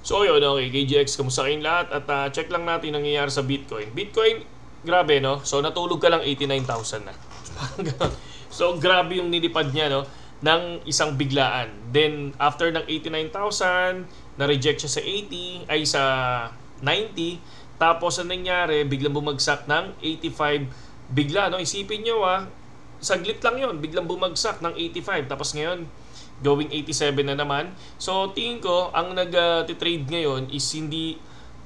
So yun, okay, KGX, kamusta kayong lahat? At check lang natin ang nangyayari sa Bitcoin. Bitcoin, grabe no? So natulog ka lang 89,000 na. So grabe yung nilipad niya no? Ng isang biglaan. Then after ng 89,000, na-reject siya sa 80, ay sa 90. Tapos ang nangyari, biglang bumagsak ng 85 bigla. No? Isipin nyo saglit lang yon, biglang bumagsak ng 85. Tapos ngayon, going 87 na naman. So tingin ko ang nag-trade ngayon is hindi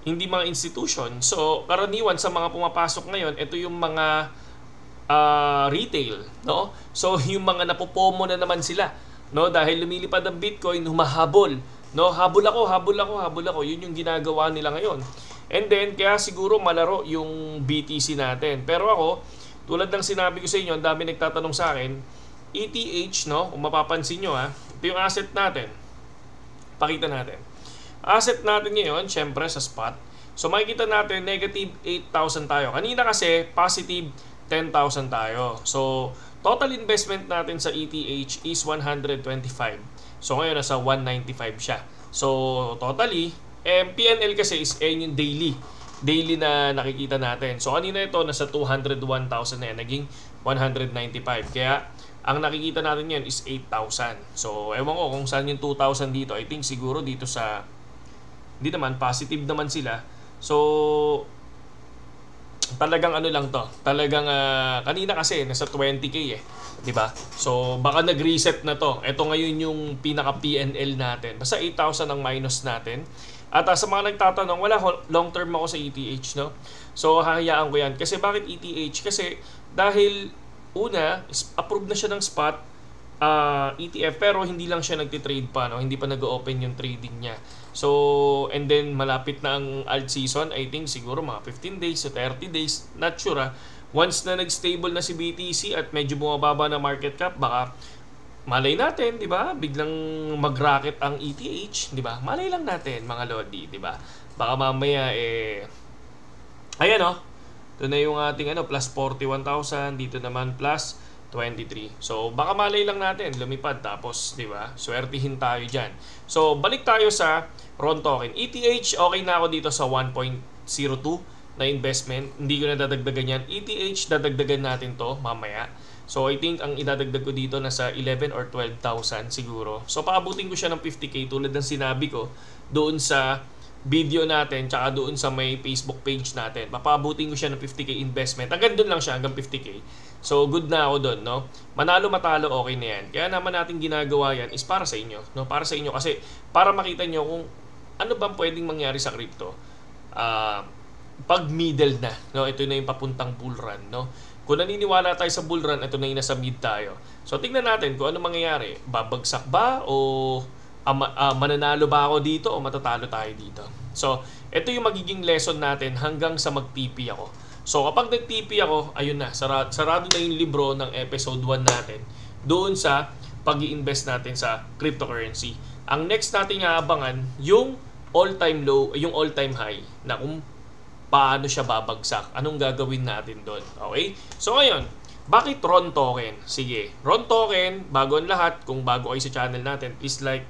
mga institution. So karaniwan sa mga pumapasok ngayon, ito yung mga retail, no? So yung mga napopomo na naman sila, no? Dahil lumilipad ang Bitcoin, humahabol, no? Habol ako. Yun yung ginagawa nila ngayon. And then kaya siguro malaro yung BTC natin. Pero ako, tulad ng sinabi ko sa inyo, ang dami nagtatanong sa akin, ETH, no? Kung mapapansin nyo ito yung asset natin. Pakita natin. Asset natin ngayon, syempre sa spot. So makikita natin, negative 8,000 tayo. Kanina kasi, positive 10,000 tayo. So, total investment natin sa ETH is 125. So ngayon, nasa 195 siya. So, totally, PNL kasi is yung daily na nakikita natin. So kanina ito, nasa 201,000 na yan. Naging 195. Kaya, ang nakikita natin yan is 8,000. So, ewan ko kung saan yung 2,000 dito. I think siguro dito sa... Hindi naman, positive naman sila. So, talagang ano lang to. Talagang, kanina kasi, nasa 20k Diba? So, baka nag-reset na to. Ito ngayon yung pinaka-PNL natin. Basta 8,000 ang minus natin. At sa mga nagtatanong, wala long term ako sa ETH, no? So, hahayaan ko yan. Kasi bakit ETH? Kasi dahil una, approve na siya ng spot ETF, pero hindi lang siya nagtitrade pa, no? Hindi pa nag-open yung trading niya. So, and then malapit na ang alt season, I think siguro mga 15 days to 30 days, not sure Once na nag-stable na si BTC at medyo bumababa na market cap, baka malay natin, di ba? Biglang mag-rocket ang ETH, di ba? Malay lang natin, mga lodi, di ba? Baka mamaya ayan ito na yung ating plus 41,000, dito naman plus 23. So baka malay lang natin lumipad, tapos di ba? Swertihin tayo diyan. So balik tayo sa RON token. ETH, okay na ako dito sa 1.02 na investment. Hindi ko na dadagdagan yan. ETH, dadagdagan natin to mamaya. So I think ang idadagdag ko dito nasa 11 or 12,000 siguro. So paabutin ko siya ng 50k tulad ng sinabi ko doon sa video natin, tsaka doon sa may Facebook page natin. Papaabutin ko siya ng 50k investment. Hanggang doon lang siya, hanggang 50k. So good na ako doon, no? Manalo matalo, okay na yan. Kaya naman natin ginagawa yan is para sa inyo, no? Para sa inyo kasi para makita nyo kung ano bang pwedeng mangyari sa crypto. Pag middle na, no? Ito na yung papuntang bull run, no? Kung naniniwala tayo sa bull run, ito na yung nasa mid tayo. So tingnan natin kung ano mangyayari. Babagsak ba o mananalo ba ako dito o matatalo tayo dito. So, ito yung magiging lesson natin hanggang sa mag-TP ako. So, kapag nag-TP ako, ayun na, sarado na yung libro ng episode 1 natin doon sa pag-i-invest natin sa cryptocurrency. Ang next natin aabangan, yung all-time low, yung all-time high, na kung paano siya babagsak, anong gagawin natin doon. Okay? So, ngayon, bakit RON token? Sige, RON token, bago ang lahat, kung bago kayo sa channel natin, please like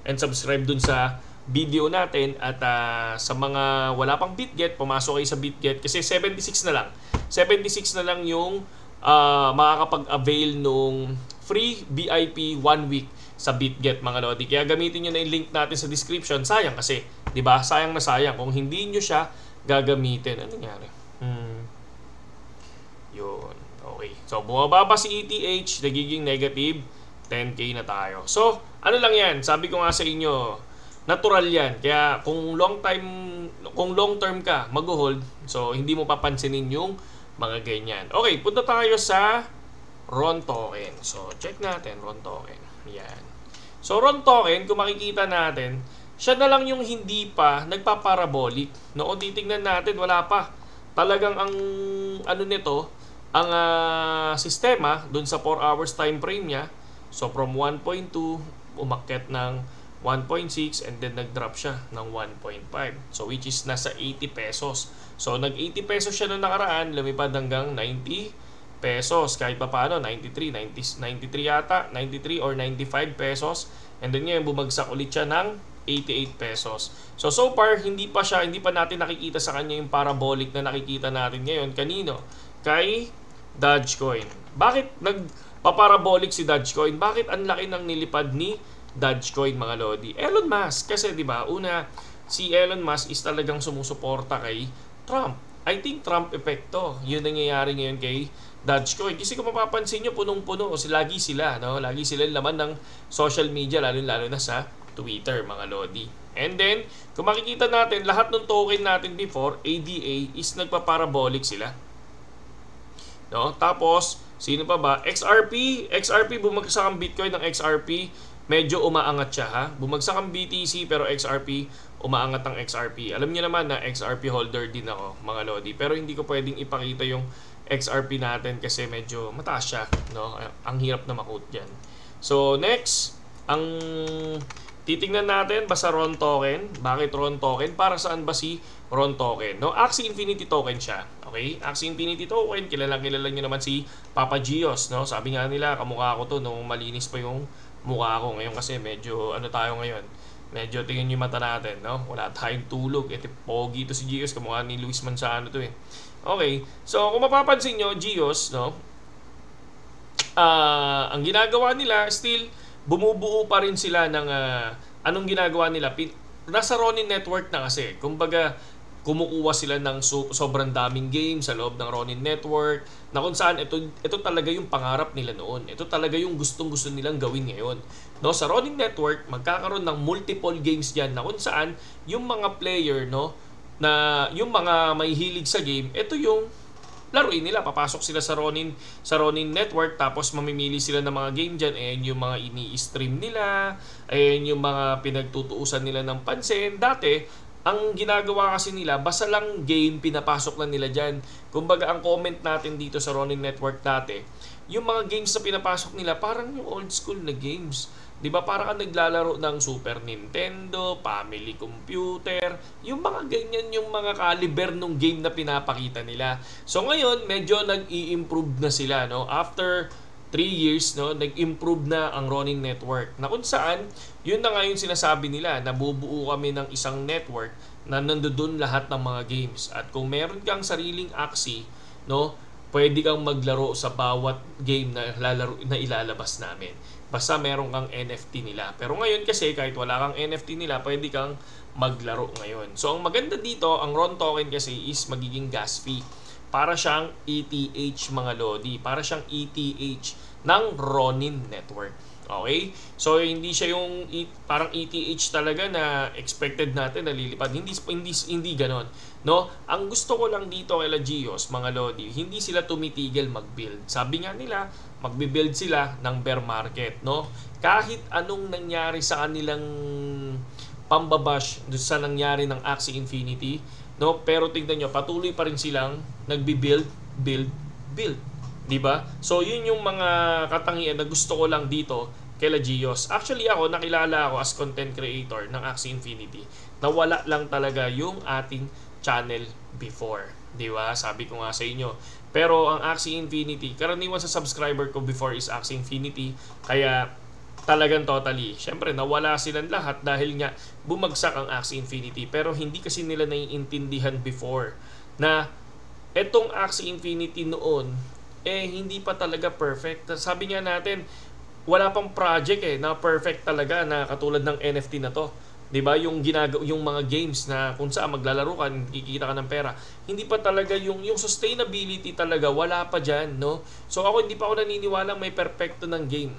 and subscribe dun sa video natin. At sa mga wala pang BitGet, pumasok kayo sa BitGet kasi 76 na lang. 76 na lang yung makakapag-avail nung free VIP 1 week sa BitGet, mga lodi. Kaya gamitin nyo na yung link natin sa description. Sayang kasi, di ba? Sayang na sayang kung hindi nyo siya gagamitin. Ano nangyari? Yun. Okay. So, bumababa si ETH, nagiging negative 10k na tayo. So, ano lang yan? Sabi ko nga sa inyo, natural yan. Kaya kung long term ka, mag-hold, so hindi mo papansinin yung mga ganyan. Okay, punta tayo sa RON token. So, check natin RON token. Yan. So, RON token, kung makikita natin, siya na lang yung hindi pa nagpaparabolic. No, kung titignan natin, wala pa. Talagang ang ano nito, ang sistema dun sa 4 hours time frame niya. So from 1.2 umakyat ng 1.6 and then nag-drop siya ng 1.5. So which is nasa 80 pesos. So nag 80 pesos siya noong nakaraan, lumipad hanggang 90 pesos. Kahit pa paano, 93 yata, 93 or 95 pesos. And then ngayon bumagsak ulit siya ng 88 pesos. So far hindi pa natin nakikita sa kanya yung parabolic na nakikita natin ngayon. Kanino? Kay Dogecoin. Bakit nagpa-parabolic si Dogecoin? Bakit ang laki ng nilipad ni Dogecoin, mga lodi? Elon Musk. Kasi 'di ba, una, si Elon Musk is talagang sumusuporta kay Trump. I think Trump epekto. Yun nangyayari ngayon kay Dogecoin. Kasi kung mapapansin nyo, punong-puno. Lagi sila, no? Lagi sila laman ng social media, lalo na sa Twitter, mga lodi. And then, kung makikita natin, lahat ng token natin before, ADA, is nagpa-parabolic sila. No? Tapos, sino pa ba? XRP, bumagsak ang Bitcoin ng XRP, medyo umaangat siya, ha? Bumagsak ang BTC, pero XRP, umaangat ang XRP. Alam niyo naman na XRP holder din ako, mga lodi. Pero hindi ko pwedeng ipakita yung XRP natin kasi medyo mataas siya, no? Ang hirap na ma-quote diyan. So next, ang titingnan natin basta RON token. Bakit RON token? Para saan ba si RON token? No, Axie Infinity token siya. Okay? Axie Infinity token, kilala niyo naman si Papa Gios, no? Sabi nga nila, kamukha ko to nung malinis pa yung mukha ko. Ngayon kasi medyo tayo ngayon. Medyo tingin yung mata natin, no? Wala tayong tulog. Ito pogi to si Gios, kamukha ni Luis Manzano to eh. Okay, so kung mapapansin nyo, Gios, no, ang ginagawa nila, still, bumubuo pa rin sila ng, anong ginagawa nila? Nasa Ronin Network na kasi. Kumbaga, kumukuha sila ng sobrang daming games sa loob ng Ronin Network, na kung saan ito talaga yung pangarap nila noon. Ito talaga yung gustong-gusto nilang gawin ngayon. No, sa Ronin Network, magkakaroon ng multiple games diyan na kung saan yung mga player, no, na yung mga may hilig sa game, ito yung laruin nila. Papasok sila sa Ronin Network, tapos mamimili sila ng mga game dyan. Ayan yung mga ini-stream nila, ayan yung mga pinagtutuusan nila ng pansin. Dati, ang ginagawa kasi nila, basta lang game, pinapasok lang nila dyan. Kumbaga, ang comment natin dito sa Ronin Network dati, yung mga games na pinapasok nila, parang yung old school na games. Di ba, parang ka naglalaro ng Super Nintendo, Family Computer, yung mga ganyan, yung mga caliber ng game na pinapakita nila. So ngayon, medyo nag-i-improve na sila, no? After 3 years, no, nag-improve na ang Ronin Network. Na kung saan, yun na nga yung sinasabi nila, nabubuo kami ng isang network na nandoon lahat ng mga games. At kung meron kang sariling Axie, no, pwede kang maglaro sa bawat game na ilalabas namin. Basta meron kang NFT nila. Pero ngayon kasi, kahit wala kang NFT nila, pwede kang maglaro ngayon. So, ang maganda dito, ang RON token kasi is magiging gas fee. Para siyang ETH, mga lodi. Para siyang ETH ng Ronin Network. Okay? So, hindi siya yung parang ETH talaga na expected natin na lilipad. Hindi ganon. No? Ang gusto ko lang dito kay Gios, mga lodi, hindi sila tumitigil mag-build. Sabi nga nila, magbi-build sila ng bear market, no? Kahit anong nangyari sa kanilang pambabash sa nangyari ng Axie Infinity, no? Pero tingnan nyo, patuloy pa rin silang nagbi-build, build. Diba? So, yun yung mga katangian na gusto ko lang dito kay Gios. Actually, nakilala ako as content creator ng Axie Infinity. Nawala lang talaga yung ating channel before. Diba? Sabi ko nga sa inyo. Pero ang Axie Infinity, karaniwan sa subscriber ko before is Axie Infinity. Kaya talagang totally, syempre nawala silang lahat dahil nga bumagsak ang Axie Infinity. Pero hindi kasi nila naiintindihan before na etong Axie Infinity noon, hindi pa talaga perfect. Sabi nga natin, wala pang project na perfect talaga na katulad ng NFT na to. 'Di ba? Yung mga games na kung saan maglalaro ka, kikita ka ng pera. Hindi pa talaga yung sustainability talaga, wala pa diyan, no? So ako hindi pa ako naniniwala may perpekto ng game.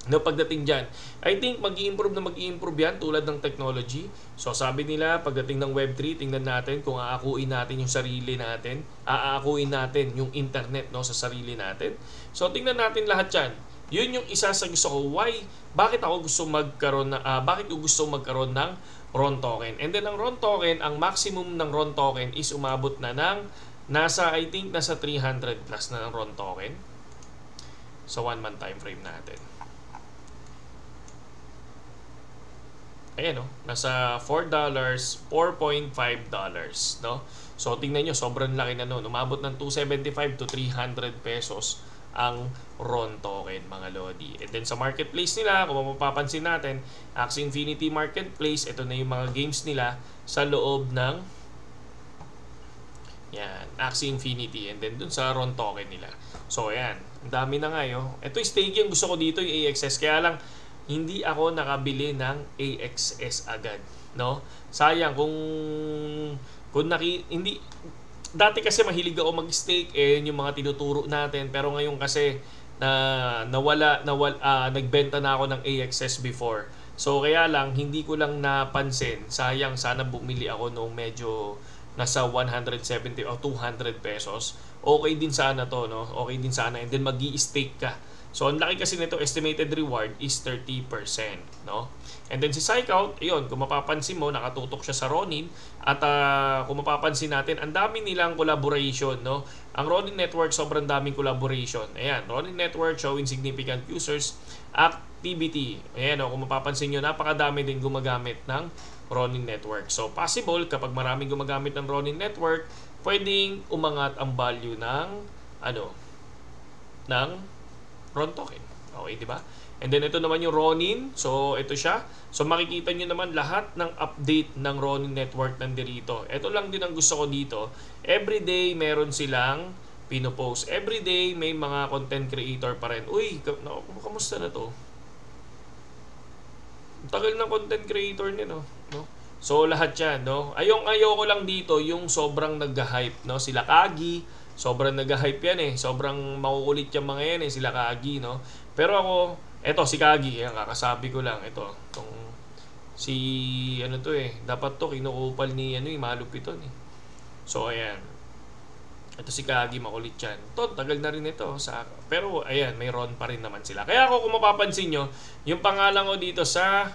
No, pagdating diyan, I think mag-i-improve yan tulad ng technology. So sabi nila, pagdating ng Web3, tingnan natin kung aakuin natin yung sarili natin, aakuin natin yung internet, no, sa sarili natin. So tingnan natin lahat 'yan. Yun yung isa sa gusto ko. Bakit ako gusto magkaroon ng RON token? And then ang RON token, ang maximum ng RON token is umabot na ng nasa 300 plus na ng RON token. So 1 month time frame natin. Ayan, no? Nasa $4, $4.5, no? So tingnan nyo, sobrang laki na noon. Umabot ng 275 to 300 pesos ang RON token, mga Lodi. And then sa marketplace nila, kung mapapansin natin, Axie Infinity Marketplace, ito na yung mga games nila sa loob ng Axie Infinity, and then dun sa RON token nila. So ayan, ang dami na nga yun. Ito yung staking, gusto ko dito yung AXS, kaya lang hindi ako nakabili ng AXS agad, no? Sayang kung hindi dati kasi mahilig ako mag-stake, yung mga tinuturo natin, pero ngayon kasi nagbenta na ako ng AXS before. So kaya lang hindi ko lang napansin, sayang, sana bumili ako nung medyo nasa 170 o 200 pesos. Okay din sana to, no? Okay din sana, and then magi-stake ka. So, ang laki kasi nito, estimated reward is 30%, no? And then si Psychout, ayun, kung mapapansin mo, nakatutok siya sa Ronin. At kung mapapansin natin, ang dami nilang collaboration, no? Ang Ronin Network, sobrang daming collaboration. Ayan, Ronin Network showing significant users activity. Ayan, kung mapapansin nyo, napakadami din gumagamit ng Ronin Network. So, possible, kapag maraming gumagamit ng Ronin Network, pwedeng umangat ang value ng RON token. Okay, di ba? And then ito naman yung Ronin. So ito siya. So makikita nyo naman lahat ng update ng Ronin Network nandito. Ito lang din ang gusto ko dito. Everyday meron silang pinopost. Everyday may mga content creator pa rin. Uy, kamusta na to? Tagal ng content creator niya, no? So lahat yan, no? Ayoko lang dito yung sobrang nag-hype, no? Sila Kagi, sobrang nag-hype yan eh. Sobrang makukulit yung mga yan eh, sila Kagi, no? Pero ako, eto si Kagi, yan, kakasabi ko lang, ito, itong si, dapat to, kinukupal ni, malupit to, eh. So, ayan. Ito si Kagi, makulit yan. Ito, tagal na rin ito. Pero, ayan, may RON pa rin naman sila. Kaya ako, kung mapapansin nyo, yung pangalan ko dito sa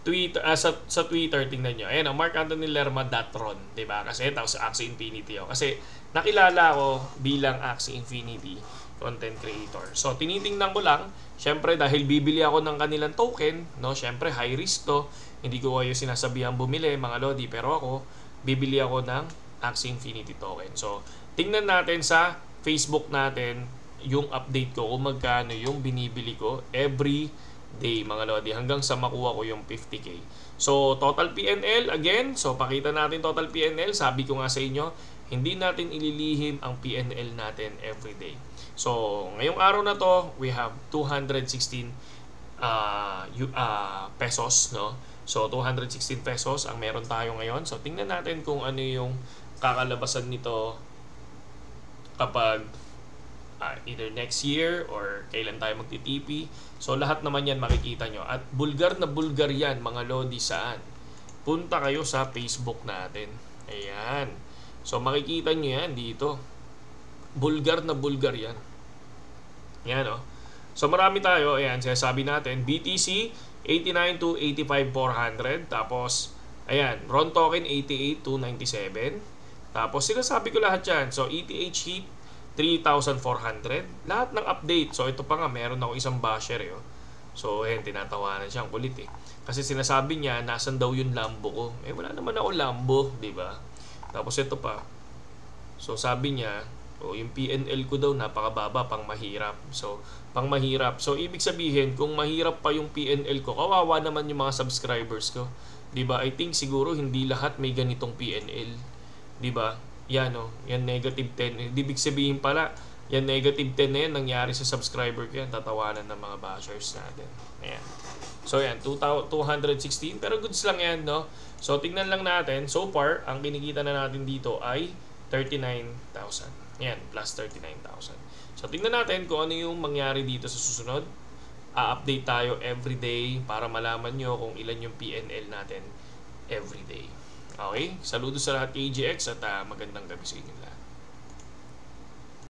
Twitter, sa Twitter, tingnan nyo. Ayan, Mark Anthony Lerma.ron, diba? Kasi ito, sa Axie Infinity. Kasi, nakilala ko bilang Axie Infinity content creator. So, tinitingnan ko lang, syempre, dahil bibili ako ng kanilang token, no? Syempre, high risk to. Hindi ko kayo sinasabihan bumili, mga Lodi. Pero ako, bibili ako ng Axie Infinity token. So, tingnan natin sa Facebook natin yung update ko kung magkano yung binibili ko every day, mga Lodi, hanggang sa makuha ko yung 50k. So, total PNL, again, so pakita natin total PNL. Sabi ko nga sa inyo, hindi natin ililihim ang PNL natin every day. So, ngayong araw na to, we have 216 pesos, no? So, 216 pesos ang meron tayo ngayon. So, tingnan natin kung ano yung kakalabasan nito kapag either next year or kailan tayo magti-TP. So, lahat naman yan makikita nyo. At bulgar na bulgar yan, mga Lodi, saan? Punta kayo sa Facebook natin. Ayan. So, makikita nyo yan dito. Bulgar na bulgar yan. Yan, o. So, marami tayo. Ayan, sinasabi natin. BTC, 89 to 85,400. Tapos, ayan, RON token, 88 to 97. Tapos, sinasabi ko lahat yan. So, ETH Heat, 3,400. Lahat ng update. So, ito pa nga, meron ako isang basher, eh. So, ayan, tinatawanan siya. Ang kulit, eh. Kasi sinasabi niya, nasan daw yung Lambo ko. Eh, wala naman ako Lambo, diba? Tapos, ito pa. So, sabi niya, yung PNL ko daw napakababa, pang mahirap. So, pang mahirap. So, ibig sabihin, kung mahirap pa yung PNL ko, kawawa naman yung mga subscribers ko. Diba? I think siguro hindi lahat may ganitong PNL. Diba? Yan, yan negative 10. Ibig sabihin pala, yan negative 10 na yan, nangyari sa subscriber ko yan. Tatawanan ng mga bashers natin. Ayan. So, yan, 216. Pero goods lang yan, no? So, tingnan lang natin. So far, ang kinikita na natin dito ay 39,000. Yan, plus 39,000. So, tingnan natin kung ano yung mangyari dito sa susunod. Update tayo everyday para malaman nyo kung ilan yung PNL natin everyday. Okay? Saludo sa lahat KGX at magandang gabi sa inyo lahat.